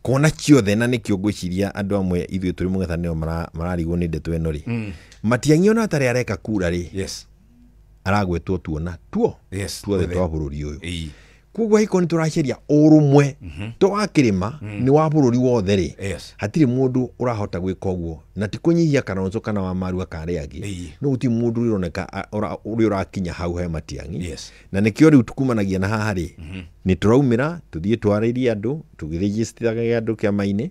kona ciothe na nikio ngwiciria andu amwe ithuĩ tũrĩ mũng'ethanĩro mararigwo nĩ ndeto ĩno rĩ Matiang'i ona atarĩ areka kura rĩ aragwetwo tuona tuothe twa bũrũri ũyũ koguo hiko nĩ tũracaria ũrũmwe to wakĩrĩma nĩ wa bũrũri wothe rĩ hatirĩ mũndũ ũrahota gwĩka ũguo na ti kũnyihia Kalonzo kana Wamaru akarĩ angĩ no gũtirĩ mũndũ ũroneka ũrĩa ũrakinya hau he Matiang'i na nĩkĩo rĩu tukumanagia na haha rĩ nĩ tũraumĩra tũthiĩ twarĩrie andũ tũgĩregistrage andũ kĩama-inĩ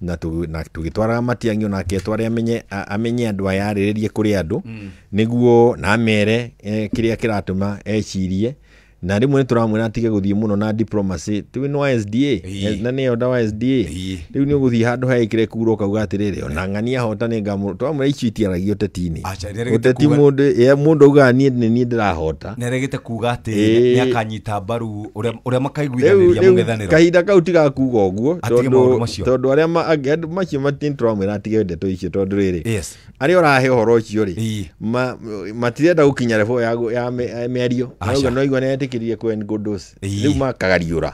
na tũgĩtwara Matiang'i onake etware amenye andũ aya arĩrĩrie kũrĩ andũ nĩguo na mere kĩrĩa kĩratũma ecirie na rĩmwe nĩtũramwĩra atige gũthiĩ mũno na diplomacy tũĩ no SDA na nĩ oda wa SDA rĩu nĩ ũgũthiĩ handũ hekĩre kura ũkauga atĩrĩrĩ ona ng'ania hota nĩ twamwĩra icio itiaragio ũteti-inĩ ũteti mũndũ auga niĩ ndĩrahota neregete kuga atĩ nĩ akanyita mbaru ũrĩa makaiguithanĩria mũng'ethanĩro kahinda kau tigakuga ũguo tondũ arĩa angĩ macio tũramwĩra atige ndeto icio tondũ rĩrĩ arĩa ũrahe ũhoro ũcio rĩ matirenda gũkinya level ya mĩario no igua nĩ kirie kwen godos rĩu makagariũra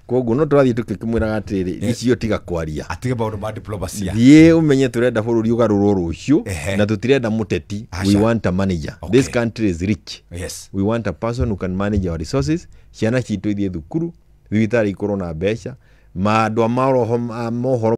koguo no tũrathiĩ tũkĩmwĩraga atĩrĩ icio tiga kwaria atige maũndũ ma diplomacy thiĩ ũmenye tũrenda bũrũri ũgarũrwo rũciũ na tũtirenda mũteti we want a manager this country is rich we want a person who can manage our resources ciana citũ ithiĩ thukuru thibitarĩ ikorwo na mbeca andũ a mohoro